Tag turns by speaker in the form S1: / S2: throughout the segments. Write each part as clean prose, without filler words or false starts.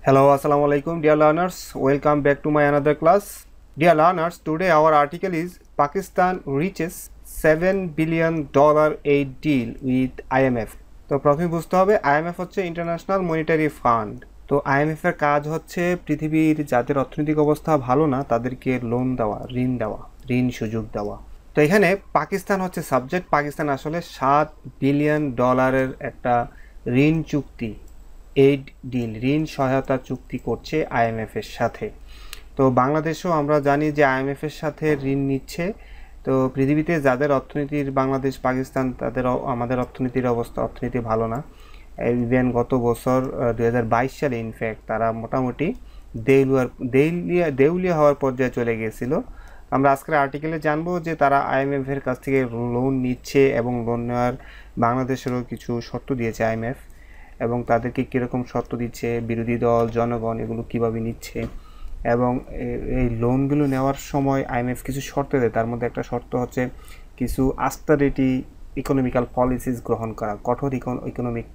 S1: Hello, assalamu alaikum, dear learners. Welcome back to my another class. Dear learners, today our article is Pakistan reaches $7 billion aid deal with IMF. তো প্রথমে বুঝতে হবে IMF হচ্ছে international monetary fund. তো IMF এর কাজ হচ্ছে পৃথিবীর যাদের অর্থনৈতিক অবস্থা ভালো না তাদেরকে লোন দেওয়া, ঋণ সুযোগ দেওয়া। তো এখানে পাকিস্তান হচ্ছে সাবজেক্ট। পাকিস্তান আসলে $7 বিলিয়ন একটা ঋণ চুক্তি, এইড ডিল, ঋণ সহায়তা চুক্তি করছে IMF এর সাথে। তো বাংলাদেশও আমরা জানি যে IMF এর সাথে ঋণ নিচ্ছে। তো পৃথিবীতে যাদের অর্থনীতির, বাংলাদেশ, পাকিস্তান, তাদের আমাদের অর্থনীতি ভালো না। ইভেন গত বছর 2022 সালে ইনফ্যাক্ট তারা মোটামুটি দেউলিয়া হওয়ার পর্যায়ে চলে গিয়েছিল। আমরা আজকের আর্টিকেলে জানবো যে তারা IMF এর কাছ থেকে লোন নিচ্ছে এবং লোন নেওয়ার বাংলাদেশেরও কিছু শর্ত দিয়েছে IMF, এবং তাদেরকে কীরকম শর্ত দিচ্ছে, বিরোধী দল, জনগণ এগুলো কীভাবে নিচ্ছে, এবং এই লোনগুলো নেওয়ার সময় IMF কিছু শর্ত দেয়। তার মধ্যে একটা শর্ত হচ্ছে কিছু অস্টেরিটি ইকোনমিক্যাল পলিসিস গ্রহণ করা, কঠোর ইকোনমিক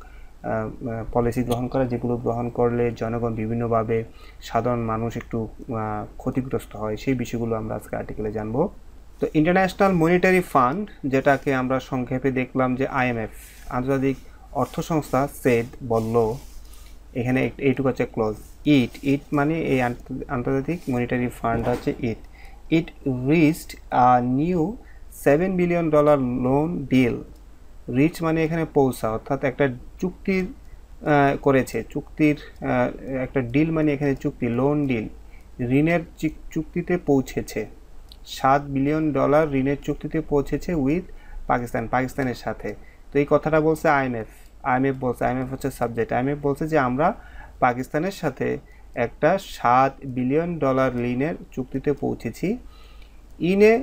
S1: পলিসি গ্রহণ করা, যেগুলো গ্রহণ করলে জনগণ বিভিন্নভাবে, সাধারণ মানুষ একটু ক্ষতিগ্রস্ত হয়। সেই বিষয়গুলো আমরা আজকে আর্টিকেলে জানবো। তো ইন্টারন্যাশনাল মনিটারি ফান্ড, যেটাকে আমরা সংক্ষেপে দেখলাম যে IMF, আন্তর্জাতিক অর্থ সংস্থা, বলল এখানে এইটুকু হচ্ছে ক্লোজ। ইট মানে এই আন্তর্জাতিক মনিটারি ফান্ড হচ্ছে it reached a new $7 billion loan deal. Reach মানে এখানে পৌঁছা, অর্থাৎ একটা চুক্তির করেছে, চুক্তির একটা ডিল মানে এখানে চুক্তি, লোন ডিল, ঋণের চুক্তিতে পৌঁছেছে। $7 বিলিয়ন ঋণের চুক্তিতে পৌঁছেছে উইথ পাকিস্তানের সাথে। তো এই কথাটা বলছে IMF বলছে, IMF হচ্ছে সাবজেক্ট। IMF বলছে যে আমরা পাকিস্তানের সাথে একটা $7 বিলিয়ন ঋণের চুক্তিতে পৌঁছেছি, in a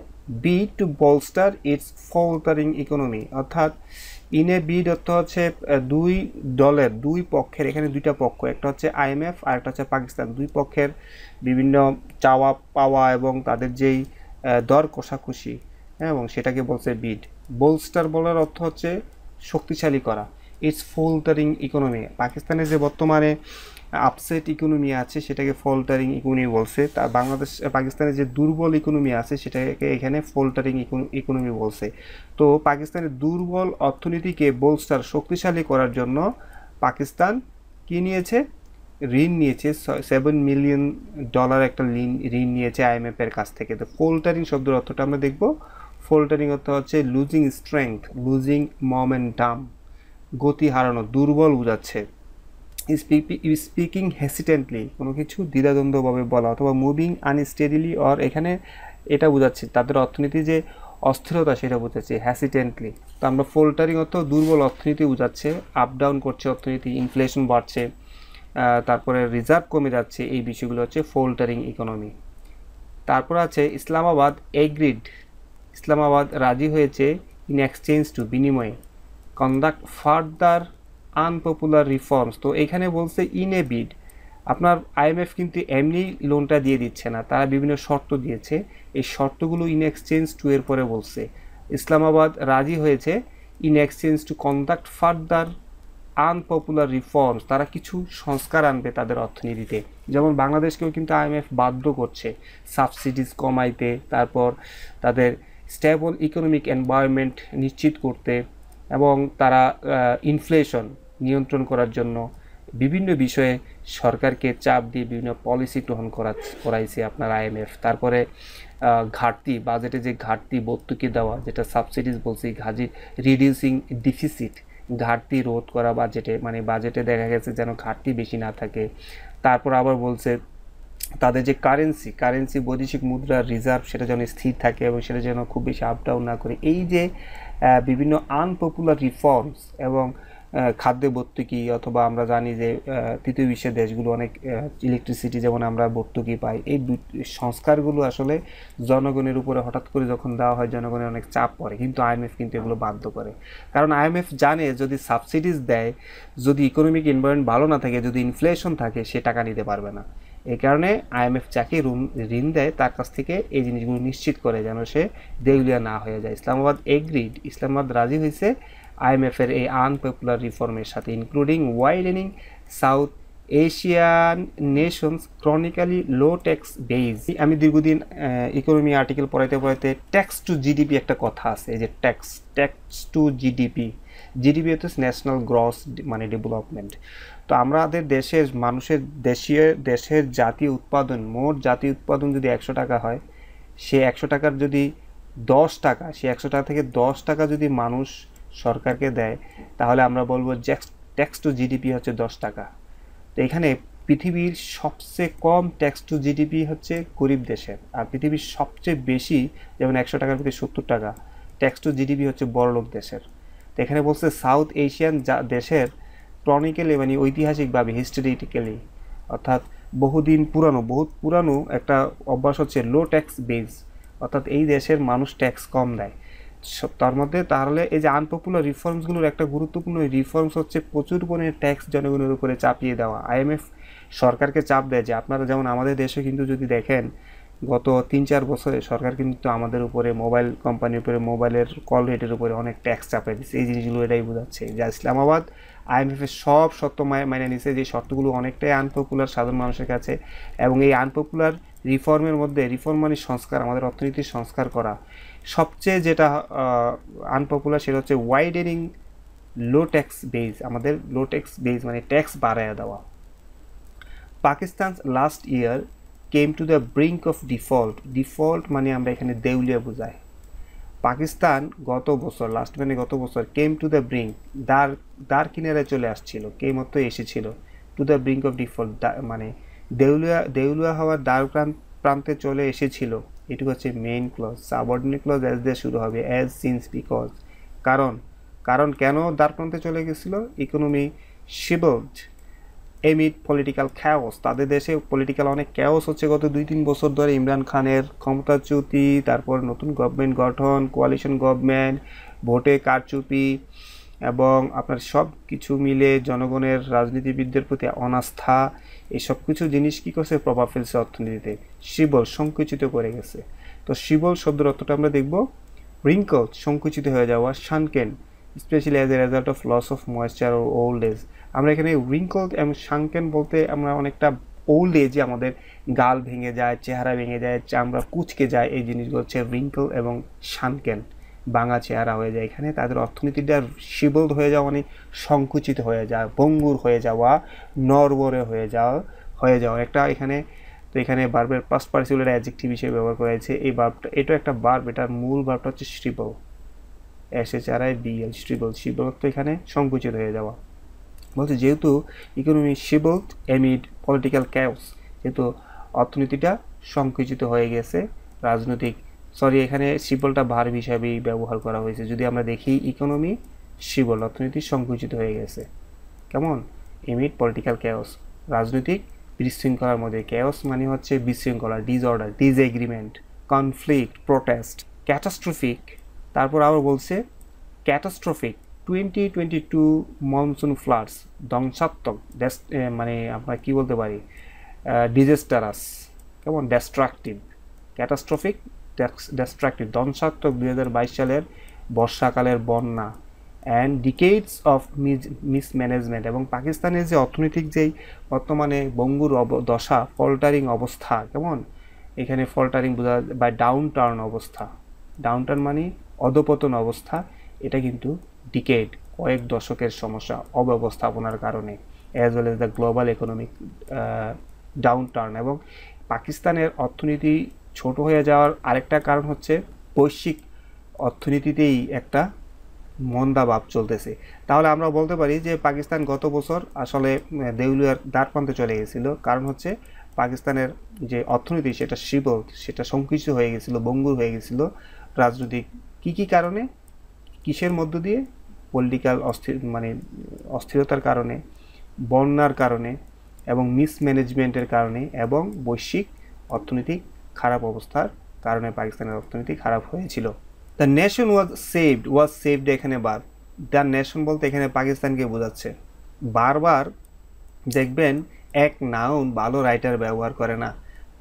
S1: bid to bolster its faltering economy. অর্থাৎ ইন এ বিড অর্থ হচ্ছে দুই পক্ষের, এখানে দুইটা পক্ষ, একটা হচ্ছে IMF আর একটা হচ্ছে পাকিস্তান, দুই পক্ষের বিভিন্ন চাওয়া পাওয়া এবং তাদের যেই দর কষাকষি, এবং সেটাকে বলছে বিড। বোলস্টার বলার অর্থ হচ্ছে শক্তিশালী করা। ইটস ফলটারিং ইকোনমি, পাকিস্তানের যে বর্তমানে আপসেট ইকোনমি আছে সেটাকে ফলটারিং ইকোনমি বলছে। তার পাকিস্তানের যে দুর্বল ইকোনমি আছে সেটাকে এখানে ফলটারিং ইকোনমি বলছে। তো পাকিস্তানের দুর্বল অর্থনীতিকে বোলস্টার, শক্তিশালী করার জন্য পাকিস্তান কি নিয়েছে? ঋণ নিয়েছে। $7 মিলিয়ন একটা ঋণ নিয়েছে IMF এর কাছ থেকে। তো ফোল্টারিং শব্দের অর্থটা আমরা দেখব। ফোল্টারিং অর্থ হচ্ছে লুজিং স্ট্রেংথ, লুজিং মোমেন্টাম, গতি হারানো, দুর্বল বোঝাচ্ছে। স্পিকিং হেসিটেন্টলি, কোনো কিছু দ্বিধাদ্বন্দ্বভাবে বলা, অথবা মুভিং আনস্টেডিলি, অর এখানে এটা বোঝাচ্ছে তাদের অর্থনীতি যে অস্থিরতা সেটা বোঝাচ্ছে হ্যাসিটেন্টলি। তো আমরা ফোল্টারিং অর্থ দুর্বল অর্থনীতি বোঝাচ্ছে, আপ ডাউন করছে অর্থনীতি, ইনফ্লেশন বাড়ছে, তারপরে রিজার্ভ কমে যাচ্ছে, এই বিষয়গুলো হচ্ছে ফোল্টারিং ইকোনমি। তারপর আছে ইসলামাবাদ এগ্রিড, ইসলামাবাদ রাজি হয়েছে, ইন এক্সচেঞ্জ টু, বিনিময়ে, কন্ডাক্ট ফার্দার আনপপুলার রিফর্মস। তো এখানে বলছে ইন এ বিড, আপনার IMF কিন্তু এমনি লোনটা দিয়ে দিচ্ছে না, তারা বিভিন্ন শর্ত দিয়েছে। এই শর্তগুলো ইন এক্সচেঞ্জ টু এর পরে বলছে ইসলামাবাদ রাজি হয়েছে in exchange to conduct further unpopular reforms, তারা কিছু সংস্কার আনবে তাদের অর্থনীতিতে। যেমন বাংলাদেশকেও কিন্তু IMF বাধ্য করছে সাবসিডিজ কমাইতে, তারপর তাদের স্টেবল ইকোনমিক এনভায়রনমেন্ট নিশ্চিত করতে, এবং তারা ইনফ্লেশন নিয়ন্ত্রণ করার জন্য বিভিন্ন বিষয়ে সরকারকে চাপ দিয়ে বিভিন্ন পলিসি গ্রহণ করাইছে আপনার IMF। তারপরে ঘাটতি, বাজেটে যে ঘাটতি ভর্তুকি দেওয়া, যেটা সাবসিডিজ বলছি, রিডিউসিং ডিফিসিট, ঘাটতি রোধ করা বাজেটে, মানে বাজেটে দেখা গেছে যেন ঘাটতি বেশি না থাকে। তারপর আবার বলছে তাদের যে কারেন্সি বৈদেশিক মুদ্রার রিজার্ভ সেটা যেন স্থির থাকে এবং সেটা যেন খুব বেশি আপ ডাউন না করে। এই যে বিভিন্ন আনপপুলার রিফর্মস এবং খাদ্য ভর্তুকি, অথবা আমরা জানি যে তৃতীয় বিশ্বের দেশগুলো অনেক ইলেকট্রিসিটি যেমন আমরা ভর্তুকি পাই, এই সংস্কারগুলো আসলে জনগণের উপরে হঠাৎ করে যখন দেওয়া হয় জনগণের অনেক চাপ পড়ে, কিন্তু IMF কিন্তু এগুলো বাধ্য করে। কারণ IMF জানে যদি সাবসিডিজ দেয়, যদি ইকোনমিক এনভায়রনমেন্ট ভালো না থাকে, যদি ইনফ্লেশন থাকে, সে টাকা নিতে পারবে না। এই কারণে IMF যাকে ঋণ দেয় তার কাছ থেকে এই জিনিসগুলো নিশ্চিত করে যেন সে দেউলিয়া না হয়ে যায়। ইসলামাবাদ রাজি হয়েছে IMF এর এই আনপপুলার রিফর্মের সাথে, including widening South Asian nations chronically low tax base. আমি দীর্ঘদিন ইকোনমি আর্টিকেল পড়াইতে ট্যাক্স টু জিডিপি একটা কথা আছে, এই যে ট্যাক্স টু জিডিপি। জিডিপি হচ্ছে ন্যাশনাল গ্রস মানে ডেভেলপমেন্ট। তো আমাদের দেশের মানুষের দেশের জাতীয় উৎপাদন, মোট জাতীয় উৎপাদন যদি 100 টাকা হয়, সে 100 টাকার যদি 10 টাকা, সে 100 টাকা থেকে 10 টাকা যদি মানুষ সরকারকে দেয়, তাহলে আমরা বলবো ট্যাক্স টু জিডিপি হচ্ছে 10 টাকা। তো এখানে পৃথিবীর সবচেয়ে কম ট্যাক্স টু জিডিপি হচ্ছে গরিব দেশের, আর পৃথিবীর সবচেয়ে বেশি, যেমন 100 টাকার প্রতি 70 টাকা ট্যাক্স টু জিডিপি হচ্ছে বড়লোক দেশের। তো এখানে বলছে সাউথ এশিয়ান দেশের ক্রনিক্যালি মানে ঐতিহাসিকভাবে হিস্টোরিক্যালি, অর্থাৎ বহুত পুরানো একটা অভ্যাস হচ্ছে লো ট্যাক্স বেজ, অর্থাৎ এই দেশের মানুষ ট্যাক্স কম দেয়। তার মধ্যে তাহলে এই যে আনপপুলার রিফর্মসগুলোর একটা গুরুত্বপূর্ণ রিফর্মস হচ্ছে প্রচুর পরিমাণে ট্যাক্স জনগণের উপরে চাপিয়ে দেওয়া। আইএমএফ সরকারকে চাপ দেয় যে আপনারা যেমন আমাদের দেশে কিন্তু যদি দেখেন গত 3-4 বছরে সরকার কিন্তু আমাদের উপরে মোবাইল কোম্পানির উপরে মোবাইলের কল রেটের উপরে অনেক ট্যাক্স চাপিয়ে দিচ্ছে। এই জিনিসগুলো এটাই বোঝাচ্ছে যে ইসলামাবাদ আইএমএফের সব শর্ত মাইনে নিছে, যে শর্তগুলো অনেকটাই আনপপুলার সাধারণ মানুষের কাছে। এবং এই আনপপুলার রিফর্মের মধ্যে, রিফর্ম মানে সংস্কার, আমাদের অর্থনীতির সংস্কার করা, সবচেয়ে যেটা আনপপুলার সেটা হচ্ছে ওয়াইডেনিং লো ট্যাক্স বেজ। আমাদের লো ট্যাক্স বেজ মানে ট্যাক্স বাড়ায় দেওয়া। Pakistan last year came to the brink of default মানে আমরা এখানে দেউলিয়া বোঝাই। পাকিস্তান গত বছর কেম টু দ্য ব্রিঙ্ক, দ্বার কিনারায় চলে আসছিল, কেম অর্থ এসেছিল, to the brink of default মানে দেউলিয়া হওয়ার দ্বার প্রান্তে চলে এসেছিল। এটুকু হচ্ছে main clause. Subordinate clause as দিয়ে শুরু হবে, অ্যাজ, সিন্স, বিকজ। কারণ কেন দ্বার প্রান্তে চলে গেছিল? Economy shrivelled amid political chaos. তাদের দেশে পলিটিক্যাল অনেক খ্যাওস হচ্ছে গত 2-3 বছর ধরে। ইমরান খানের ক্ষমতাচ্যুতি, তারপর নতুন গভর্নমেন্ট গঠন, কোয়ালিশন গভর্নমেন্ট, ভোটে কারচুপি, এবং আপনার সব কিছু মিলে জনগণের রাজনীতিবিদদের প্রতি অনাস্থা, এই সব কিছু জিনিস কী করছে? প্রভাব ফেলছে অর্থনীতিতে। শিবল সংকুচিত করে গেছে। তো শিবল শব্দের অর্থটা আমরা দেখব রিঙ্কল সংকুচিত হয়ে যাওয়া, sunken specially as a result of loss of moisture ও ওল্ড এজ। আমরা এখানে রিঙ্কল এবং শানকেন বলতে আমরা অনেকটা ওল্ড এজে আমাদের গাল ভেঙে যায়, চেহারা ভেঙে যায়, চামড়া কুচকে যায়, এই জিনিসগুলো হচ্ছে রিঙ্কল এবং শানকেন, ভাঙা চেহারা হয়ে যায়। এখানে তাদের অর্থনীতিটা শিবল্ড হয়ে যাওয়া মানে সংকুচিত হয়ে যাওয়া, ভঙ্গুর হয়ে যাওয়া, নড়বড়ে হয়ে যাওয়া একটা এখানে। তো এখানে বার্বের পাস্ট পার্টিসিপল অ্যাডজেক্টিভ হিসেবে ব্যবহার করা হয়েছে। এই বার্বটা, এটা একটা বার্ব, এটার মূল বার্বটা হচ্ছে শ্রিবল, শ্রিবল। শিবল তো এখানে সংকুচিত হয়ে যাওয়া। বলছে যেহেতু economy shrivelled amid political chaos, যেহেতু অর্থনীতিটা সংকুচিত হয়ে গেছে, এখানে শিবলটা ভার্ব হিসাবেই ব্যবহার করা হয়েছে। যদি আমরা দেখি ইকোনমি শিবল, অর্থনীতি সংকুচিত হয়ে গেছে, কেমন? এমিড পলিটিক্যাল ক্যাওস, রাজনৈতিক বিশৃঙ্খলার মধ্যে। ক্যাওস মানে হচ্ছে বিশৃঙ্খলা, disorder, disagreement, conflict, protest. Catastrophic, তারপর আবার বলছে ক্যাটাস্ট্রফিক 2022 মনসুন ফ্লাডস, ধ্বংসাত্মক, মানে আমরা কি বলতে পারি, ডিজাস্টারাস, কেমন? ডেস্ট্রাকটিভ। ক্যাটাস্ট্রফিক, ডেস্ট্রাকটিভ, ধ্বংসাত্মক 2022 সালের বর্ষাকালের বন্যা। অ্যান্ড ডিকেডস অফ মিসম্যানেজমেন্ট, এবং পাকিস্তানের যে অর্থনৈতিক যেই বর্তমানে ভঙ্গুর দশা, ফল্টারিং অবস্থা, কেমন? এখানে ফল্টারিং বোঝা বা ডাউন টার্ন অবস্থা, ডাউন টার্ন মানে অধপতন অবস্থা, এটা কিন্তু ডিকেড, কয়েক দশকের সমস্যা অব্যবস্থাপনার কারণে, as well as the global economic down turn. এবং পাকিস্তানের অর্থনীতি ছোট হয়ে যাওয়ার আরেকটা কারণ হচ্ছে বৈশ্বিক অর্থনীতিতেই একটা মন্দা ভাব চলতেছে। তাহলে আমরা বলতে পারি যে পাকিস্তান গত বছর আসলে দেউলিয়ার দ্বারপ্রান্তে চলে গেছিল। কারণ হচ্ছে পাকিস্তানের যে অর্থনীতি সেটা শিবল, সেটা সংকুচিত হয়ে গেছিল, ভঙ্গুর হয়ে গেছিল। রাজনৈতিক কী কারণে, কিসের মধ্য দিয়ে? পলিটিক্যাল অস্থিরতার কারণে, বন্যার কারণে, এবং মিসম্যানেজমেন্টের কারণে, এবং বৈশ্বিক অর্থনৈতিক খারাপ অবস্থার কারণে পাকিস্তানের অর্থনীতি খারাপ হয়েছিল। দ্য নেশন ওয়াজ সেভড এখানে বার, দ্য নেশন বলতে এখানে পাকিস্তানকে বোঝাচ্ছে। বারবার দেখবেন এক নাউন ভালো রাইটার ব্যবহার করে না।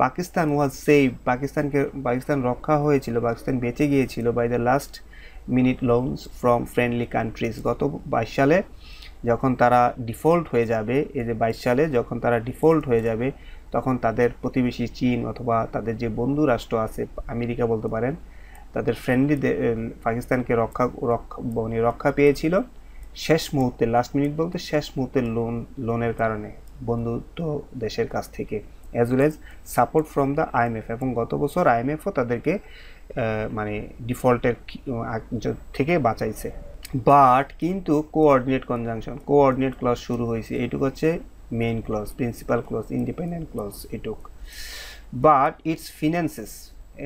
S1: পাকিস্তান ওয়াজ সেভ, পাকিস্তান রক্ষা হয়েছিল, পাকিস্তান বেঁচে গিয়েছিল by the last minute loans from friendly countries. গত 22 সালে যখন তারা ডিফল্ট হয়ে যাবে, এই যে 22 সালে যখন তারা ডিফল্ট হয়ে যাবে, তখন তাদের প্রতিবেশী চীন অথবা তাদের যে বন্ধু রাষ্ট্র আছে, আমেরিকা বলতে পারেন, তাদের ফ্রেন্ডলি পাকিস্তানকে রক্ষা পেয়েছিল শেষ মুহূর্তে, লাস্ট মিনিট বলতে শেষ মুহূর্তের লোনের কারণে বন্ধুত্ব দেশের কাছ থেকে, as well as support from the IMF. এবং গত বছর আইএমএফও তাদেরকে মানে ডিফল্টের থেকে বাঁচাইছে। বাট কিন্তু কোঅর্ডিনেট ক্লজ শুরু হয়েছে, এইটুকু হচ্ছে main clause, principal clause, independent clause এটুক। বাট ইটস ফিন্যান্সেস,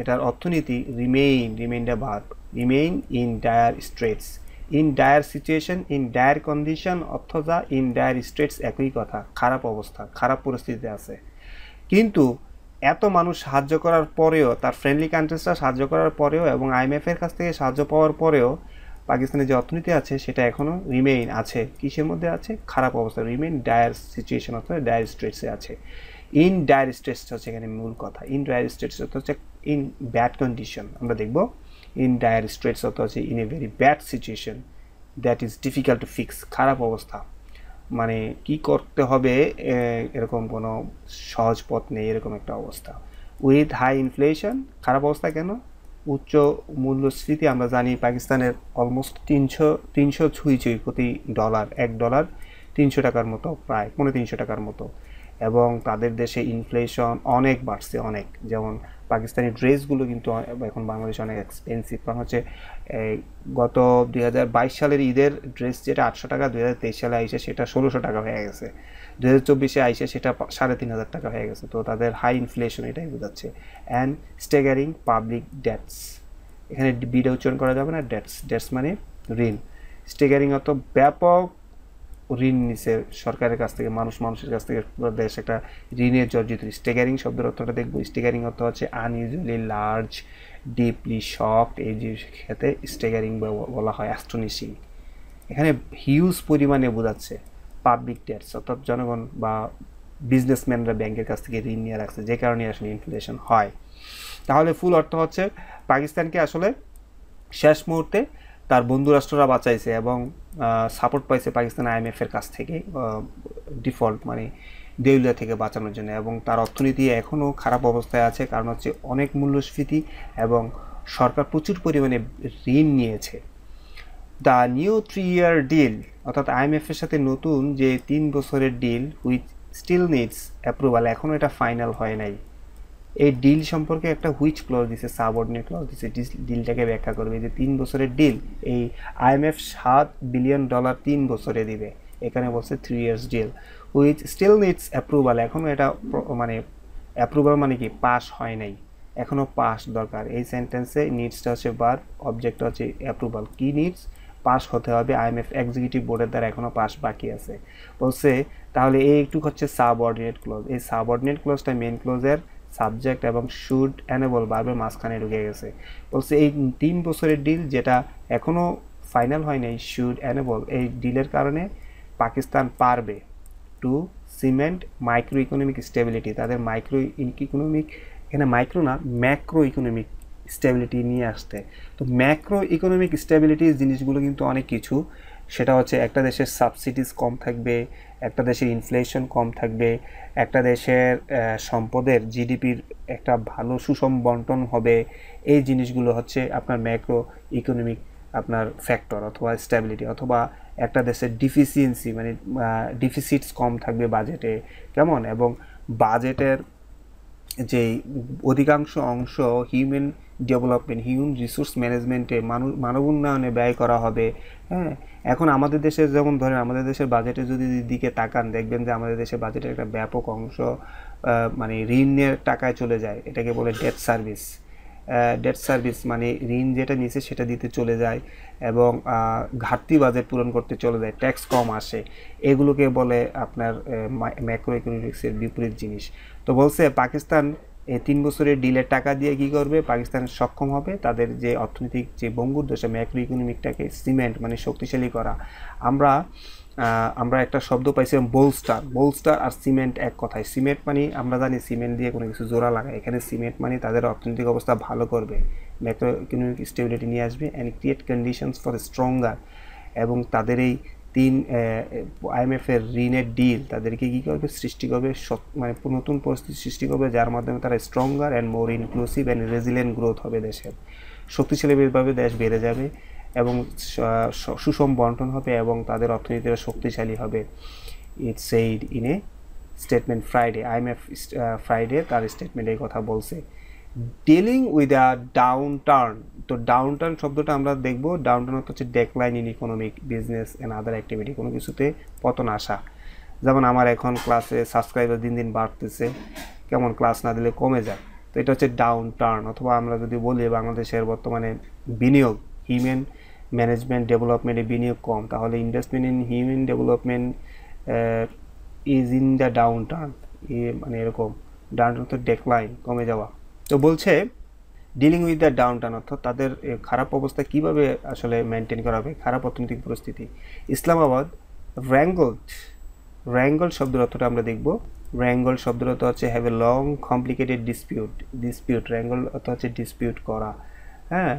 S1: এটার অর্থনীতি remain in dire straits, in dire situation, in dire condition অথবা ইন ডায়ার স্ট্রেটস একই কথা, খারাপ অবস্থা, খারাপ পরিস্থিতিতে আছে। কিন্তু এত মানুষ সাহায্য করার পরেও, তার ফ্রেন্ডলি কান্ট্রিজরা সাহায্য করার পরেও এবং আইএমএফের কাছ থেকে সাহায্য পাওয়ার পরেও পাকিস্তানের যে অর্থনীতি আছে সেটা এখনও রিমেইন আছে, কিসের মধ্যে আছে? খারাপ অবস্থা, রিমেইন ডায়ার সিচুয়েশন অথবা ডায়ার স্ট্রেটসে আছে। ইন ডায়ার স্ট্রেটস হচ্ছে এখানে মূল কথা। ইন ডায়ার স্ট্রেটস হচ্ছে ইন ব্যাড কন্ডিশন, আমরা দেখব। ইন ডায়ার স্ট্রেটস হচ্ছে in a very bad situation that is difficult to fix, খারাপ অবস্থা, মানে কি করতে হবে এরকম কোনো সহজ পথ নেই, এরকম একটা অবস্থা। উইথ হাই ইনফ্লেশন, খারাপ অবস্থা কেন? উচ্চ মূল্যস্ফীতি, আমরা জানি পাকিস্তানের অলমোস্ট 300 ছুঁই প্রতি ডলার, $1 300 টাকার মতো, প্রায় 350 টাকার মতো। এবং তাদের দেশে ইনফ্লেশন অনেক বাড়ছে, অনেক। যেমন পাকিস্তানি ড্রেসগুলো কিন্তু এখন বাংলাদেশে অনেক এক্সপেন্সিভ, কারণ হচ্ছে গত 2022 সালের ঈদের ড্রেস যেটা 800 টাকা, 2023 সালে আইসে সেটা 1600 টাকা হয়ে গেছে, 2024-এ আইসে সেটা 3500 টাকা হয়ে গেছে। তো তাদের হাই ইনফ্লেশন এটাই বোঝাচ্ছে। অ্যান্ড স্ট্যাগারিং পাবলিক ডেটস, এখানে বিটা উচ্চারণ করা যাবে না, ডেটস মানে ঋণ। স্ট্যাগারিং অর্থ ব্যাপক ঋণ নিছে সরকারের কাছ থেকে, মানুষের কাছ থেকে, দেশ একটা ঋণের জর্জরিত। স্ট্যাগারিং শব্দের অর্থটা দেখবো। স্ট্যাগারিং অর্থ হচ্ছে আনইউজুয়ালি লার্জ, ডিপলি শকড, এই যে ক্ষেত্রে স্ট্যাগারিং বলা হয় অ্যাস্টনিশিং। এখানে হিউজ পরিমাণে বোঝাচ্ছে। পাবলিক ডেটস অর্থাৎ জনগণ বা বিজনেসম্যানরা ব্যাংকের কাছ থেকে ঋণ নিয়ে রাখছে, যে কারণে আসলে ইনফ্লেশন হয়। তাহলে ফুল অর্থ হচ্ছে পাকিস্তানকে আসলে শেষ মুহূর্তে তার বন্ধু রাষ্ট্ররা বাঁচাইছে এবং সাপোর্ট পাইছে পাকিস্তান আইএমএফের কাছ থেকে, ডিফল্ট মানে দেউলিয়া থেকে বাঁচানোর জন্য। এবং তার অর্থনীতি এখনও খারাপ অবস্থায় আছে, কারণ হচ্ছে অনেক মূল্যস্ফীতি এবং সরকার প্রচুর পরিমাণে ঋণ নিয়েছে। দ্য নিউ 3-year ডিল, অর্থাৎ আইএমএফের সাথে নতুন যে 3 বছরের deal, which still needs approval, এখনও এটা ফাইনাল হয় নাই। এই ডিল সম্পর্কে একটা হুইচ ক্লজ দিছে, সাবঅর্ডিনেট ক্লজ দিছে, ডিলটাকে ব্যাখ্যা করবে। যে 3 বছরের ডিল, এই আইএমএফ $7 বিলিয়ন 3 বছরে দিবে, এখানে বলছে 3 years deal, which still needs approval, এখনও এটা মানে অ্যাপ্রুভাল মানে কি পাস হয় নাই, এখনও পাস দরকার। এই সেন্টেন্সে নিডসটা হচ্ছে ভার্ব, অবজেক্ট হচ্ছে অ্যাপ্রুভাল। কি নিডস? পাস হতে হবে আইএমএফ এক্সিকিউটিভ বোর্ডের দ্বারা, এখনও পাস বাকি আছে বলছে। তাহলে এইটুকু হচ্ছে সাবঅর্ডিনেট ক্লজ। এই সাবঅর্ডিনেট ক্লজটা মেইন ক্লজের সাবজেক্ট এবং শুড এনেবল ভার্বের মাঝখানে ঢুকে গেছে। বলছে এই 3 বছরের ডিল যেটা এখনও ফাইনাল হয় নাই, শুড এনেবল, এই ডিলের কারণে পাকিস্তান পারবে to cement micro economic stability, তাদের মাইক্রো ইকোনমিক, এখানে মাইক্রো না ম্যাক্রো ইকোনমিক স্টেবিলিটি নিয়ে আসতে। তো ম্যাক্রো ইকোনমিক স্টেবিলিটি জিনিসগুলো কিন্তু অনেক কিছু, সেটা হচ্ছে একটা দেশের সাবসিডিজ কম থাকবে, একটা দেশের ইনফ্লেশন কম থাকবে, একটা দেশের সম্পদের জিডিপির একটা ভালো সুষম বন্টন হবে। এই জিনিসগুলো হচ্ছে আপনার ম্যাক্রো ইকোনমিক আপনার ফ্যাক্টর অথবা স্ট্যাবিলিটি। অথবা একটা দেশের ডিফিসিয়েন্সি মানে ডিফিসিটস কম থাকবে বাজেটে, কেমন, এবং বাজেটের যে অধিকাংশ অংশ হিউম্যান ডেভেলপমেন্ট, হিউম্যান রিসোর্স ম্যানেজমেন্টে, মানব উন্নয়নে ব্যয় করা হবে। হ্যাঁ, এখন আমাদের দেশে যেমন ধরেন, আমাদের দেশের বাজেটে যদি দিকে তাকান, দেখবেন যে আমাদের দেশের বাজেটের একটা ব্যাপক অংশ মানে ঋণের টাকায় চলে যায়, এটাকে বলে ডেট সার্ভিস। ডেট সার্ভিস মানে ঋণ যেটা নিয়েছে সেটা দিতে চলে যায় এবং ঘাটতি বাজেট পূরণ করতে চলে যায়, ট্যাক্স কম আসে, এগুলোকে বলে আপনার ম্যাক্রো ইকোনমিক্সের বিপরীত জিনিস। তো বলছে পাকিস্তান এই 3 বছরের ডিলের টাকা দিয়ে কি করবে, পাকিস্তান সক্ষম হবে তাদের যে অর্থনৈতিক যে ভঙ্গুর দশা, ম্যাক্রো ইকোনমিকটাকে সিমেন্ট মানে শক্তিশালী করা। আমরা একটা শব্দ পাইছিলাম বোলস্টার আর সিমেন্ট এক কথায়। সিমেন্ট মানে আমরা জানি সিমেন্ট দিয়ে কোনো কিছু জোড়া লাগায়, এখানে সিমেন্ট মানে তাদের অর্থনৈতিক অবস্থা ভালো করবে, ম্যাক্রো ইকোনমিক স্টেবিলিটি নিয়ে আসবে, and create conditions for stronger, এবং তাদের এই তিন আইএমএফ এর ঋণের ডিল তাদেরকে কী করবে, সৃষ্টি করবে, মানে নতুন পরিস্থিতি সৃষ্টি করবে, যার মাধ্যমে তারা stronger and more inclusive and resilient growth হবে, দেশের শক্তিশালীভাবে দেশ বেড়ে যাবে এবং সুষম বন্টন হবে এবং তাদের অর্থনীতিটা শক্তিশালী হবে। It's said in a statement Friday. IMF Friday তার স্টেটমেন্টে এই কথা বলছে। Dealing with a down turn, তো ডাউন টার্ন শব্দটা আমরা দেখব, ডাউন টার্ন হচ্ছে decline in economic, business and other activity, কোনো কিছুতে পতন আসা। যেমন আমার এখন ক্লাসে সাবস্ক্রাইবার দিন দিন বাড়তেছে, কেমন ক্লাস না দিলে কমে যায়, তো এটা হচ্ছে ডাউন টার্ন। অথবা আমরা যদি বলি বাংলাদেশের বর্তমানে বিনিয়োগ, হিউম্যান ম্যানেজমেন্ট ডেভেলপমেন্টে বিনিয়োগ কম, তাহলে investment in human development is in the down turn, মানে এরকম ডাউন টার্ন তো ডেকলাইন, কমে যাওয়া। তো বলছে dealing with the down turn, অর্থাৎ তাদের খারাপ অবস্থা কীভাবে আসলে মেনটেন করা হবে, খারাপ অর্থনৈতিক পরিস্থিতি। ইসলামাবাদ র্যাঙ্গল শব্দের অর্থটা আমরা দেখব। র্যাঙ্গল শব্দের অর্থ হচ্ছে have a long complicated dispute. Wrangle অর্থ হচ্ছে ডিসপিউট করা, হ্যাঁ,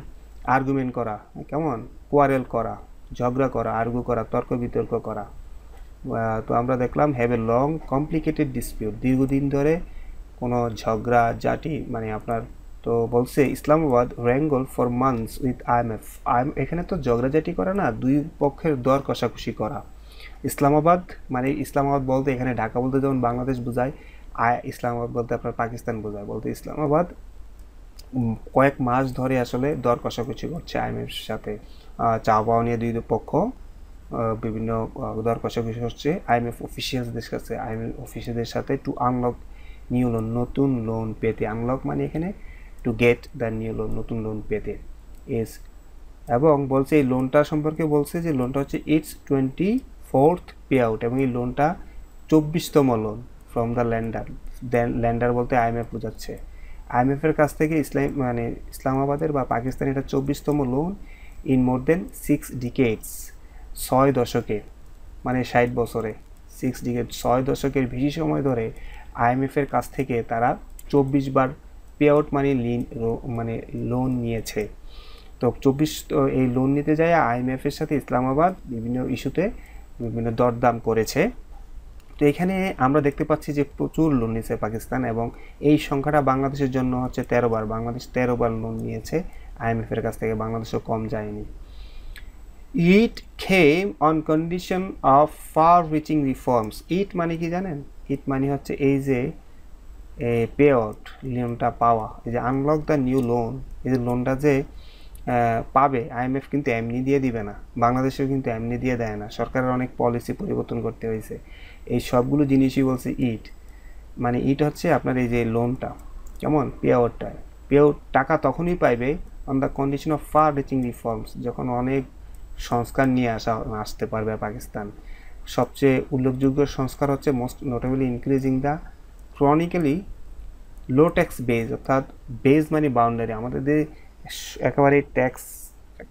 S1: আর্গুমেন্ট করা, কেমন কোয়ারেল করা, ঝগড়া করা, আর্গু করা, তর্ক বিতর্ক করা। তো আমরা দেখলাম have a long complicated dispute, দীর্ঘদিন ধরে কোনো ঝগড়া জাটি, মানে আপনার, তো বলছে Islamabad wrangle for months with IMF. এখানে তো ঝগড়াঝাটি করা না, দুই পক্ষের দর কষাকষি করা। ইসলামাবাদ মানে ইসলামাবাদ বলতে এখানে ঢাকা বলতে যেমন বাংলাদেশ বোঝায়, ইসলামাবাদ বলতে আপনার পাকিস্তান বোঝায়। বলতে ইসলামাবাদ কয়েক মাস ধরে আসলে দর কষাকষি করছে আইএমএফ সাথে, চা পাওয়া নিয়ে দুই পক্ষ বিভিন্ন দর কষাকষি হচ্ছে আইএমএফ অফিসিয়ালসদের কাছে, আইএমএফ অফিসিয়ালদের সাথে টু আনলক নিউ লোন, নতুন লোন পেতে। আনলক মানে এখানে to get the new loan, নতুন লোন পেতে ইস। এবং বলছে এই লোনটা সম্পর্কে বলছে যে লোনটা হচ্ছে ইটস 24th পে আউট, এবং এই লোনটা 24তম loan from the lender. Lender বলতে আইএমএফ বোঝাচ্ছে। আইএমএফের কাছ থেকে ইসলামাবাদের বা পাকিস্তান এটা 24তম লোন ইন মোর দেন 6 ডিকেডস, 6 দশকে, মানে 60 বছরে, 6 ডিকেড, 6 দশকের বেশি সময় ধরে আইএমএফের কাছ থেকে তারা 24 বার পে আউট মানে লোন নিয়েছে। তো এই লোন নিতে যায় আইএমএফের সাথে ইসলামাবাদ বিভিন্ন ইস্যুতে বিভিন্ন দরদাম করেছে। তো এখানে আমরা দেখতে পাচ্ছি যে প্রচুর লোন নিয়েছে পাকিস্তান, এবং এই সংখ্যাটা বাংলাদেশের জন্য হচ্ছে 13 বার। বাংলাদেশ 13 বার লোন নিয়েছে আইএমএফের কাছ থেকে, বাংলাদেশও কম যায়নি। It came on condition of far reaching reforms. It মানে কি জানেন? ইট মানে হচ্ছে এই যে পে আউট, লোনটা পাওয়া, এই যে আনলক দ্য নিউ লোন, এই যে লোনটা যে পাবে আইএমএফ কিন্তু এমনি দিয়ে দিবে না, বাংলাদেশেও কিন্তু এমনি দিয়ে দেয় না, সরকারের অনেক পলিসি পরিবর্তন করতে হয়েছে। এই সবগুলো জিনিসই বলছে ইট, মানে ইট হচ্ছে আপনার এই যে লোনটা, কেমন পে আউট টাকা তখনই পাইবে on the condition of far reaching reforms, যখন অনেক সংস্কার নিয়ে আসতে পারবে পাকিস্তান। সবচেয়ে উল্লেখযোগ্য সংস্কার হচ্ছে most notably increasing the chronically low tax base, অর্থাৎ বেজ মানে বাউন্ডারি, আমাদের যে একেবারে ট্যাক্স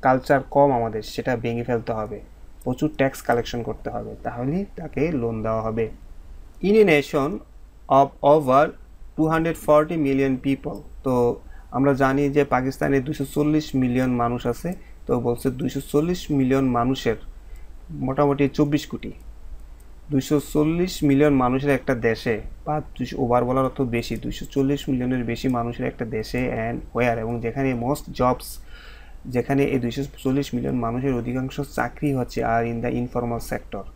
S1: কালচার কম আমাদের, সেটা ভেঙে ফেলতে হবে, প্রচুর ট্যাক্স কালেকশন করতে হবে, তাহলেই তাকে লোন দেওয়া হবে। In a nation of over 240 million people, তো আমরা জানি যে পাকিস্তানে 240 মিলিয়ন মানুষ আছে, তো বলছে 240 মিলিয়ন মানুষের মোটামুটি 24 কোটি, 240 মিলিয়ন মানুষের একটা দেশে, বা ওভার বলার অর্থ বেশি, 240 মিলিয়নের বেশি মানুষের একটা দেশে, অ্যান্ড ওয়ার, এবং যেখানে মোস্ট জবস, যেখানে এই 240 মিলিয়ন মানুষের অধিকাংশ চাকরি হচ্ছে আর ইন দ্য ইনফর্মাল সেক্টরে।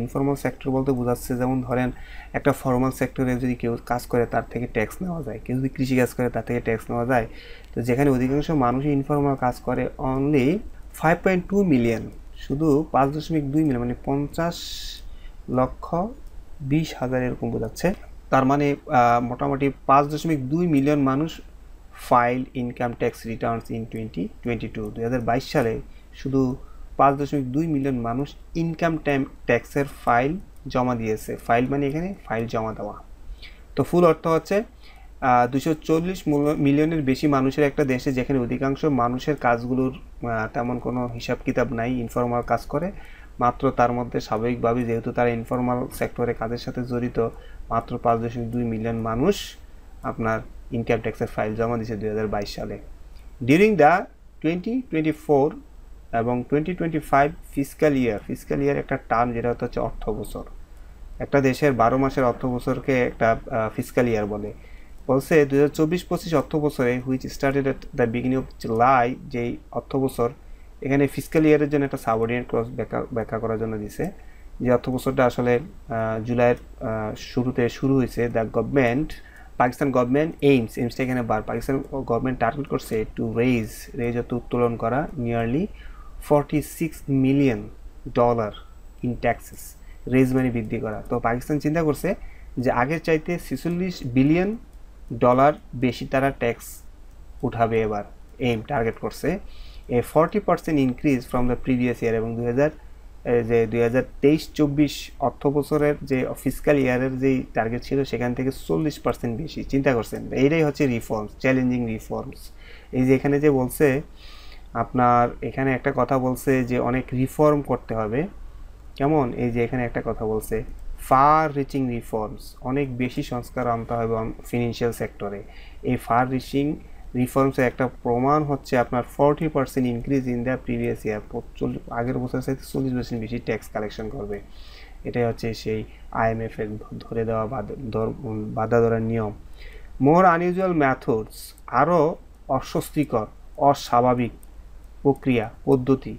S1: ইনফর্মাল সেক্টর বলতে বোঝাচ্ছে যেমন ধরেন একটা ফর্মাল সেক্টরে যদি কেউ কাজ করে তার থেকে ট্যাক্স নেওয়া যায়, কেউ যদি কৃষিকাজ করে তার থেকে ট্যাক্স নেওয়া যায়, তো যেখানে অধিকাংশ মানুষই ইনফর্মাল কাজ করে অনলি 5.2 মিলিয়ন, শুধু 5.2 মিলিয়ন, মানে 50,20,000 এরকম বোঝাচ্ছে। তার মানে মোটামুটি 5.2 মিলিয়ন মানুষ file income tax Returns in 2022 সালে শুধু 5.2 মিলিয়ন মানুষ ইনকাম ট্যাক্সের ফাইল জমা দিয়েছে। ফাইল মানে এখানে ফাইল জমা দেওয়া। তো ফুল অর্থ হচ্ছে 240 মিলিয়নের বেশি মানুষের একটা দেশে, যেখানে অধিকাংশ মানুষের কাজগুলোর তেমন কোনো হিসাব কিতাব নাই, ইনফর্মাল কাজ করে, মাত্র তার মধ্যে স্বাভাবিকভাবে যেহেতু তারা ইনফর্মাল সেক্টরে কাজের সাথে জড়িত, মাত্র 5.2 মিলিয়ন মানুষ আপনার ইনকাম ট্যাক্সের ফাইল জমা দিয়েছে 2022 সালে। ডিউরিং দ্য 2024 এবং 2025 ফিসক্যাল ইয়ার একটা টার্ম, যেটা হচ্ছে অর্থ বছর। একটা দেশের 12 মাসের অর্থ বছরকে একটা ফিসক্যাল ইয়ার বলে। বলছে 2024-25 অর্থ বছরে, which started at the beginning of July, যেই অর্থ বছর, এখানে ফিসক্যাল ইয়ারের জন্য একটা সাবঅর্ডিনেট ক্লজ ব্যাখ্যা করার জন্য দিছে, যে অর্থ বছরটা আসলে জুলাইয়ের শুরুতে শুরু হয়েছে। দ্য গভর্নমেন্ট, পাকিস্তান গভর্নমেন্ট এইমসটা এখানে পাকিস্তান গভর্নমেন্ট টার্গেট করছে টু রেজ অর্থ উত্তোলন করা nearly $46 million in taxes. Raise মানে বৃদ্ধি করা। তো পাকিস্তান চিন্তা করছে যে আগের চাইতে $46 বিলিয়ন বেশি তারা ট্যাক্স উঠাবে এবার। টার্গেট করছে এ 40% increase from the previous year, এবং 2023-24 অর্থ বছরের যে ফিসক্যাল ইয়ারের যেই টার্গেট ছিল সেখান থেকে 40% বেশি চিন্তা করছেন। এইটাই হচ্ছে রিফর্মস, চ্যালেঞ্জিং রিফর্মস। এই যে এখানে যে বলছে আপনার, এখানে একটা কথা বলছে যে অনেক রিফর্ম করতে হবে। কেমন? এই যে এখানে একটা কথা বলছে ফার রিচিং রিফর্মস, অনেক বেশি সংস্কার আনতে হবে ফিনান্সিয়াল সেক্টরে। এই ফার রিচিং রিফর্মসের একটা প্রমাণ হচ্ছে আপনার 40% increase in the previous year, আগের বছর সাথে 40% বেশি ট্যাক্স কালেকশন করবে। এটাই হচ্ছে সেই IMF এর ধরে দেওয়া বাধা ধরার নিয়ম। মোর আনইউজুয়াল ম্যাথডস, আরও অস্বস্তিকর অস্বাভাবিক প্রক্রিয়া পদ্ধতি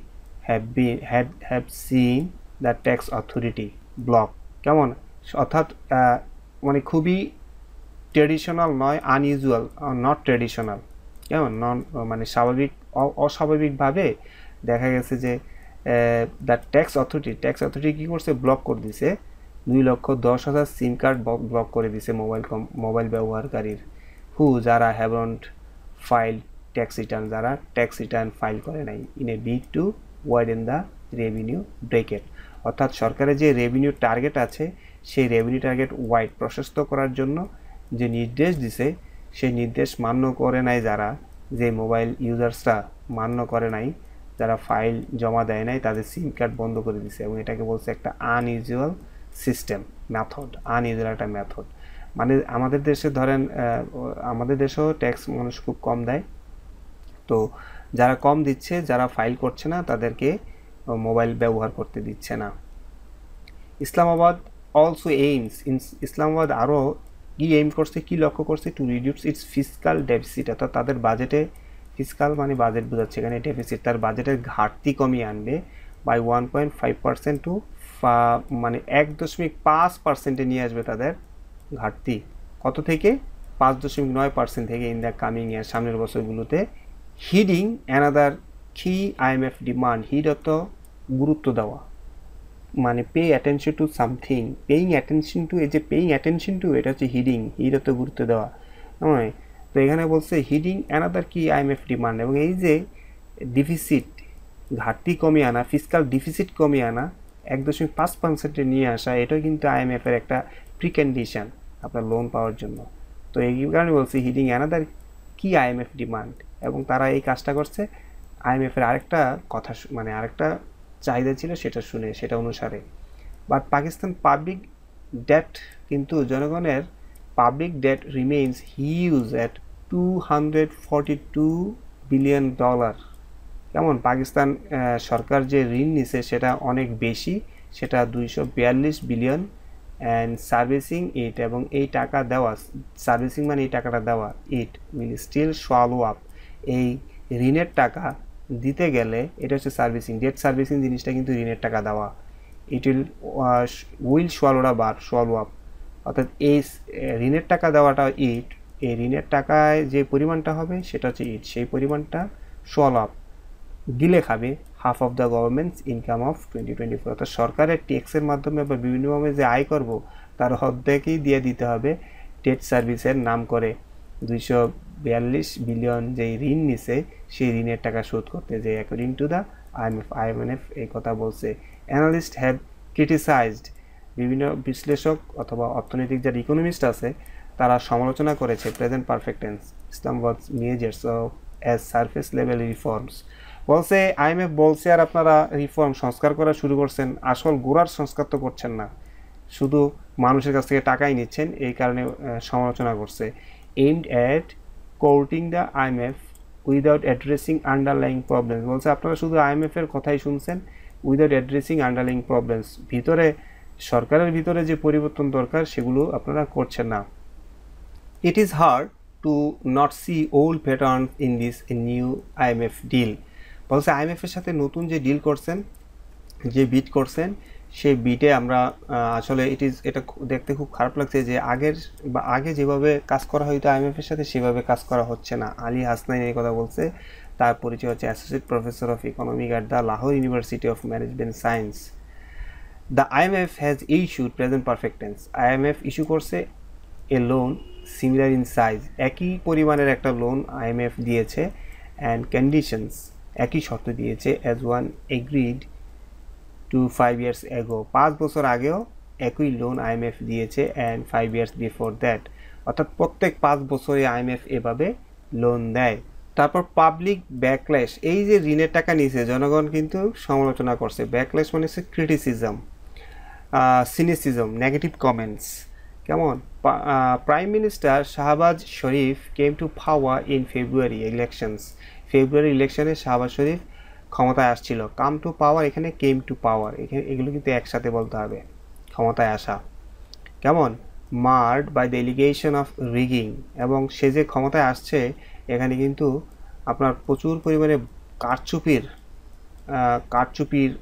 S1: have seen the tax authority block. কেমন? অর্থাৎ মানে খুবই ট্রেডিশনাল নয়, আনইউজুয়াল, নট ট্রেডিশনাল। কেমন? মানে অস্বাভাবিকভাবে দেখা গেছে যে দ্য ট্যাক্স অথরিটি কী করছে? ব্লক করে দিছে 2,10,000 সিম কার্ড ব্লক করে দিছে মোবাইল ব্যবহারকারীর, যারা হ্যাভন্ট ফাইল ট্যাক্স রিটার্ন, যারা ট্যাক্স রিটার্ন ফাইল করে নাই, in a bid to widen the revenue bracket. অর্থাৎ সরকারের যে রেভিনিউ টার্গেট আছে, সেই রেভিনিউ টার্গেট প্রশস্ত করার জন্য যে নির্দেশ দিছে, সেই নির্দেশ মান্য করে নাই যারা, যে মোবাইল ইউজার্সরা মান্য করে নাই, যারা ফাইল জমা দেয় নাই, তাদের সিম কার্ড বন্ধ করে দিছে। এবং এটাকে বলছে একটা আনইউজুয়াল সিস্টেম, আনইউজুয়াল একটা মেথড। মানে আমাদের দেশে ধরেন, আমাদের দেশেও ট্যাক্স মানুষ খুব কম দেয়, তো যারা কম দিচ্ছে, যারা ফাইল করছে না, তাদেরকে মোবাইল ব্যবহার করতে দিচ্ছে না। ইসলামাবাদ অলসো ইসলামাবাদ আরও কি লক্ষ্য করছে? To reduce it's fiscal deficit, অর্থাৎ তাদের বাজেটে, ফিসকাল মানে বাজেট বোঝাচ্ছে এখানে, ডেফিসিট তার বাজেটের ঘাটতি কমিয়ে আনবে বাই 1.5% টু মানে 1.5% নিয়ে আসবে তাদের ঘাটতি। কত থেকে? 5.9% থেকে ইন দ্য কামিং ইয়ার, সামনের বছরগুলোতে। হিডিং অ্যানাদার কি IMF ডিমান্ড, হিড অর্থ গুরুত্ব দেওয়া, মানে pay attention to something, paying attention to, এই যে পেইং অ্যাটেনশন টু, এটা হচ্ছে হিড অর্থ গুরুত্ব দেওয়া, নয়? তো এখানে বলছে হিডিং অ্যানাদার কি IMF ডিমান্ড, এবং এই যে ডিফিসিট, ঘাটতি কমিয়ে আনা, ফিসকাল ডিফিসিট কমিয়ে আনা, 1.5% নিয়ে আসা, এটাও কিন্তু IMF এর একটা প্রিকন্ডিশন আপনার লোন পাওয়ার জন্য। তো এই কারণে বলছি হিডিং অ্যানাদার কি IMF ডিমান্ড, এবং তারা এই কাজটা করছে IMF এর আরেকটা কথা, মানে আরেকটা চাহিদা ছিল, সেটা অনুসারে। বাট পাকিস্তান পাবলিক ডেট, কিন্তু জনগণের public debt remains huge at $242 billion. কেমন? পাকিস্তান সরকার যে ঋণ নিছে সেটা অনেক বেশি, সেটা 242 বিলিয়ন, অ্যান্ড সার্ভিসিং ইট, এবং এই টাকা দেওয়া, সার্ভিসিং মানে এই টাকাটা দেওয়া, it will still swallow up, এই ঋণের টাকা দিতে গেলে, এটা হচ্ছে সার্ভিসিং, ডেট সার্ভিসিং জিনিসটা কিন্তু ঋণের টাকা দেওয়া, ইট উইল সোয়ালো আপ, অর্থাৎ এই ঋণের টাকা দেওয়াটা ইট, এই ঋণের টাকায় যে পরিমাণটা হবে সেটা হচ্ছে ইট, সেই পরিমাণটা সোয়ালো আপ, গিলে খাবে half of the government's income of 2024, অর্থাৎ সরকারের ট্যাক্সের মাধ্যমে বা বিভিন্নভাবে যে আয় করব, তার অর্ধেকই দিয়ে দিতে হবে ডেট সার্ভিসের নাম করে। 242 বিলিয়ন যেই ঋণ নিছে, সেই ঋণের টাকা শোধ করতে, যে অ্যাকর্ডিং টু দ্য IMF এই কথা বলছে। অ্যানালিস্ট হ্যাভ ক্রিটিসাইজড, বিভিন্ন বিশ্লেষক অথবা অর্থনৈতিক যারা ইকোনমিস্ট আছে, তারা সমালোচনা করেছে present perfect tense Islamabad measures as surface level reforms. বলছে IMF বলছে, আর আপনারা রিফর্ম সংস্কার করা শুরু করছেন, আসল গোড়ার সংস্কার তো করছেন না, শুধু মানুষের কাছ থেকে টাকাই নিচ্ছেন, এই কারণে সমালোচনা করছে। Aimed at courting the IMF without addressing underlying problems. বলছে আপনারা শুধু আইএমএফ এর কথাই শুনছেন উইদাউট অ্যাড্রেসিং আন্ডারলাইং প্রবলেমস, ভিতরে সরকারের ভিতরে যে পরিবর্তন দরকার সেগুলো আপনারা করছেন না। It is hard to not see old pattern in this new IMF deal. বলছে আইএমএফ এর সাথে নতুন যে ডিল করছেন, যে বিট করছেন, সেই বিটে আমরা আসলে এটা দেখতে খুব খারাপ লাগছে যে আগে যেভাবে কাজ করা হয়তো আইএমএফ এর সাথে সেভাবে কাজ করা হচ্ছে না। আলী হাসনাইন এই কথা বলছে। তার পরিচয় হচ্ছে associate professor of economic at the Lahore university of management science. The IMF has issued present perfect tense. IMF issue করছে এ লোন সিমিলার ইন সাইজ, একই পরিমাণের একটা লোন আইএমএফ দিয়েছে, অ্যান্ড কন্ডিশনস একই শর্ত দিয়েছে, as one agreed two 5 years ago, 5 বছর আগেও একই লোন আইএমএফ দিয়েছে, অ্যান্ড 5 years বিফোর দ্যাট, অর্থাৎ প্রত্যেক 5 বছরে আইএমএফ এভাবে লোন দেয়। তারপর পাবলিক ব্যাকল্যাশ, এই যে ঋণের টাকা নিয়েছে জনগণ কিন্তু সমালোচনা করছে। ব্যাকল্যাশ মানে হচ্ছে ক্রিটিসিজম, সিনিসিজম, নেগেটিভ কমেন্টস। কেমন? Prime minister Shahbaz Sharif came to power in February elections. February ইলেকশনে শাহবাজ শরীফ ক্ষমতায় আসছিল। কাম টু পাওয়ার, এখানে কেম টু পাওয়ার, এগুলো কিন্তু একসাথে বলতে হবে, ক্ষমতায় আসা। কেমন? Marred by the allegation of rigging, এবং সে যে ক্ষমতায় আসছে এখানে কিন্তু আপনার প্রচুর পরিমাণে কারচুপির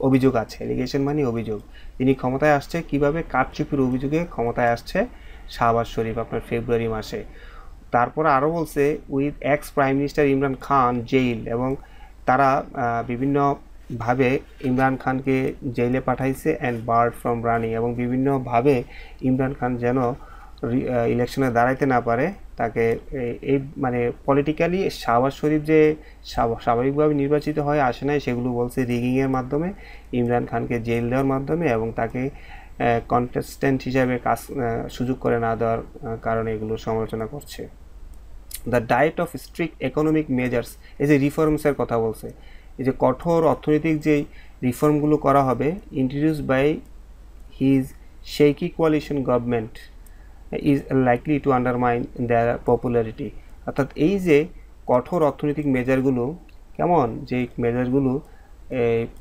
S1: অভিযোগ আছে। এলিগেশন মানে অভিযোগ। তিনি ক্ষমতায় আসছে কিভাবে? কারচুপির অভিযোগে ক্ষমতায় আসছে শাহবাজ শরীফ আপনার ফেব্রুয়ারি মাসে। তারপরে আরও বলছে with ex prime minister Imran Khan jail, এবং তারা বিভিন্নভাবে ইমরান খানকে জেলে পাঠাইছে, অ্যান্ড বার্ড ফ্রম রানিং, এবং বিভিন্নভাবে ইমরান খান যেন ইলেকশনে দাঁড়াইতে না পারে তাকে এই মানে পলিটিক্যালি শাহবাজ শরীফ যে স্বাভাবিকভাবে নির্বাচিত হয় আসে নাই, সেগুলো বলছে রিগিংয়ের মাধ্যমে, ইমরান খানকে জেল দেওয়ার মাধ্যমে, এবং তাকে কন্টেস্ট্যান্ট হিসাবে সুযোগ করে না দেওয়ার কারণে এগুলো সমালোচনা করছে। The diet of strict economic measures, এই যে রিফর্মসের কথা বলছে, এই যে কঠোর অর্থনৈতিক যেই রিফর্মগুলো করা হবে, introduce by his shaky coalition government is likely to undermine their popularity. অর্থাৎ এই যে কঠোর অর্থনৈতিক মেজারগুলো, কেমন, যে মেজারগুলো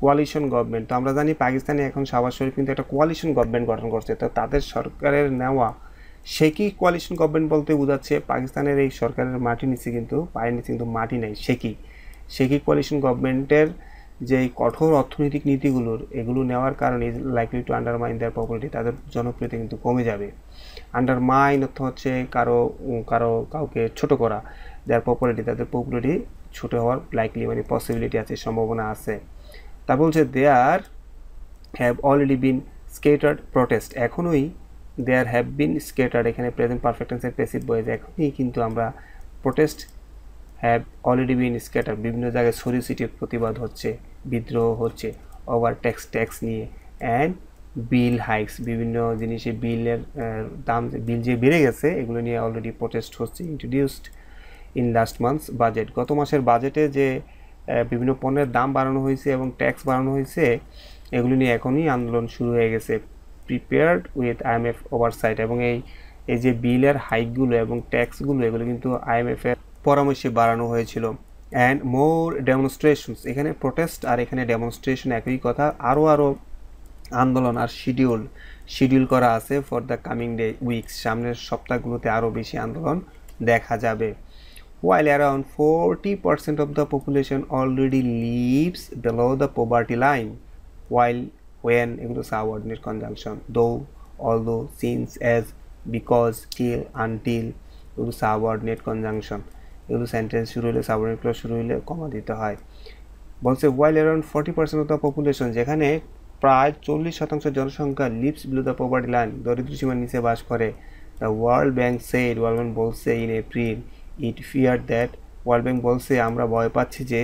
S1: কোয়ালিশন গভর্নমেন্ট, তো আমরা জানি পাকিস্তানে এখন শাহবাজ শরীফ কিন্তু একটা কোয়ালিশন গভর্নমেন্ট গঠন করছে, তো তাদের সরকারের নেওয়া শেকি কোয়ালিশন গভর্নমেন্ট বলতে বোঝাচ্ছে পাকিস্তানের এই সরকারের মাটি নিচে কিন্তু পায়ের নিচে কিন্তু মাটি নেই, শেকি কোয়ালিশন গভর্নমেন্টের যে কঠোর অর্থনৈতিক নীতিগুলোর এগুলো নেওয়ার কারণে likely to undermine their popularity, তাদের জনপ্রিয়তা কিন্তু কমে যাবে। আন্ডারমাইন অর্থ হচ্ছে কাউকে ছোট করা, দেয়ার পপুলারিটি, তাদের পপুলারিটি ছোট হওয়ার লাইকলি মানে পসিবিলিটি আছে, সম্ভাবনা আছে। তা বলছে there have already been scattered protest, এখনোই দেয়ার হ্যাভ বিন স্কেটার্ড, এখানে প্রেজেন্ট পারফেক্ট টেন্সের প্যাসিভ ভয়েস, এখনই কিন্তু আমরা protest have already been scattered, বিভিন্ন জায়গায় ছড়িয়ে ছিটিয়ে প্রতিবাদ হচ্ছে, বিদ্রোহ হচ্ছে ওভার ট্যাক্স নিয়ে, অ্যান্ড বিল হাইকস, বিভিন্ন জিনিসে বিলের দাম, বিল যে বেড়ে গেছে এগুলো নিয়ে অলরেডি প্রোটেস্ট হচ্ছে। Introduced in last months budget, গত মাসের বাজেটে যে বিভিন্ন পণ্যের দাম বাড়ানো হয়েছে এবং ট্যাক্স বাড়ানো হয়েছে, এগুলো নিয়ে এখনই আন্দোলন শুরু হয়ে গেছে। প্রিপেয়ার্ড উইথ আইএমএফ ওভারসাইট, এবং এই যে বিলের হাইকগুলো এবং ট্যাক্সগুলো এগুলো কিন্তু আইএমএফ এর পরামর্শে বাড়ানো হয়েছিল। অ্যান্ড মোর ডেমনস্ট্রেশনস, এখানে প্রোটেস্ট আর এখানে ডেমনস্ট্রেশন একই কথা, আরও আন্দোলন আর শিডিউল করা আছে ফর দ্য কামিং উইকস, সামনের সপ্তাহগুলোতে আরও বেশি আন্দোলন দেখা যাবে। While around 40% of the population already lives below the poverty line, when এগুলো subordinate conjunction, though, although, since, as, because, till, until, এগুলো subordinate conjunction, এগুলো সেন্টেন্স শুরু হলে সাবঅর্ডিনেট ক্লজ শুরু হলে কমা দিতে হয়। বলছে while around 40% of the population, যেখানে প্রায় 40% জনসংখ্যা lives below the poverty line, দরিদ্র সীমার নিচে বাস করে। দ্য ওয়ার্ল্ড ব্যাংক বলছে in April it fear that, world bank বলছে আমরা ভয় পাচ্ছি যে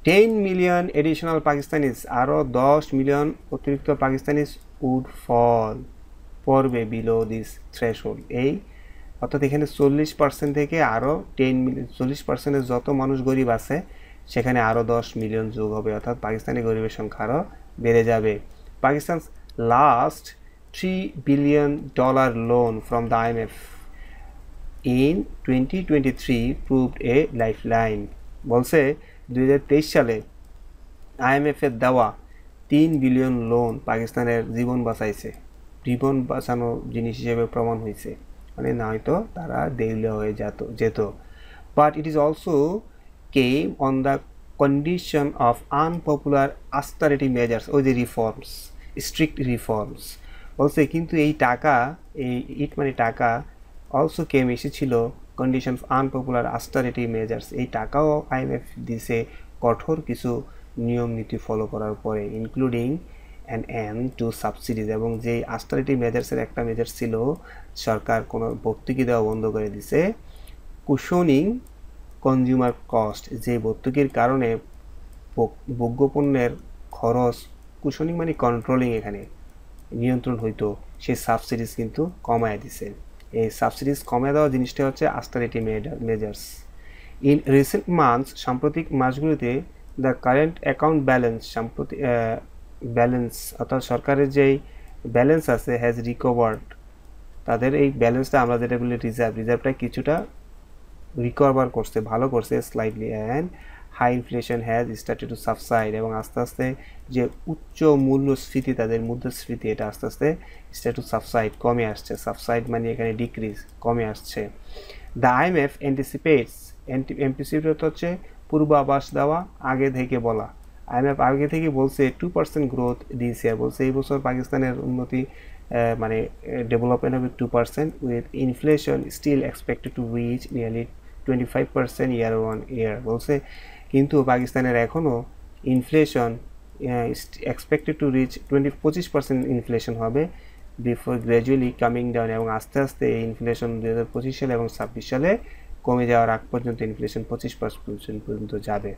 S1: 10 মিলিয়ন এডিশনাল পাকিস্তানিজ, আরও 10 মিলিয়ন অতিরিক্ত পাকিস্তানিজ পড়বে বিলো দিস থ্রেশহোল্ড, এই অর্থাৎ এখানে 40% থেকে আরও 10 মিলিয়ন, 40%-এর যত মানুষ গরিব আছে সেখানে আরও 10 মিলিয়ন যোগ হবে, অর্থাৎ পাকিস্তানি গরিবের সংখ্যা আরও বেড়ে যাবে। Pakistan last $3 billion loan from the IMF in 2023 proved a lifeline। বলছে 2023 সালে IMF এর দেওয়া 3 বিলিয়ন লোন পাকিস্তানের জীবন বাঁচাইছে, জীবন বাঁচানো জিনিস হিসেবে প্রমাণ হয়েছে, মানে নয়তো তারা দেউলিয়া হয়ে যেত। But it is also came on the condition of unpopular austerity measures, ওই যে রিফর্মস, স্ট্রিক্ট রিফর্মস। বলছে কিন্তু এই টাকা, এই মানে টাকা অলসো কেম এসেছিল condition of unpopular austerity measures, এই টাকাও IMF দিছে কঠোর কিছু নিয়ম নীতি ফলো করার পরে, including an end to subsidies. এবং যে অস্টারিটি মেজার্সের একটা মেজার ছিল সরকার কোনো ভর্তুকি দেওয়া বন্ধ করে দিছে, কুশনিং কনজিউমার কস্ট, যে ভর্তুকির কারণে ভোগ্যপণ্যের খরচ, কুশনিং মানে কন্ট্রোলিং, এখানে নিয়ন্ত্রণ হইতো, সেই সাবসিডিজ কিন্তু কমায় দিছে। এই সাবসিডিজ কমায় দেওয়া জিনিসটা হচ্ছে austerity measures. In recent months, সাম্প্রতিক মাসগুলিতে, দ্য কারেন্ট অ্যাকাউন্ট ব্যালেন্স অর্থাৎ সরকারের যেই ব্যালেন্স আছে হ্যাজ রিকভার্ড, তাদের এই ব্যালেন্সটা আমরা যেটা বলি রিজার্ভটা কিছুটা রিকভার করছে, ভালো করছে slightly, and high inflation has started to subside, এবং আস্তে আস্তে যে উচ্চ মূল্যস্ফীতি, তাদের মুদ্রাস্ফীতি, এটা আস্তে আস্তে স্টার্ট টু সাবসাইড, কমে আসছে। সাবসাইড মানে এখানে ডিক্রিজ, কমে আসছে। দ্য IMF অ্যান্টিসিপেট হচ্ছে পূর্বাভাস দেওয়া, আগে থেকে বলা। IMF আগে থেকে বলছে 2% গ্রোথ দিস ইয়ার, বলছে এই বছর পাকিস্তানের উন্নতি মানে ডেভেলপমেন্ট হবে 2%, with inflation still expected to reach nearly 25% year on year. বলছে কিন্তু পাকিস্তানের এখনও inflation expected to reach 25% inflation হবে বিফোর গ্র্যাজুয়ালি কামিং ডাউন, এবং আস্তে আস্তে এই ইনফ্লেশন 2025 সালে এবং 26 সালে কমে যাওয়ার আগ পর্যন্ত ইনফ্লেশন 25% পর্যন্ত যাবে।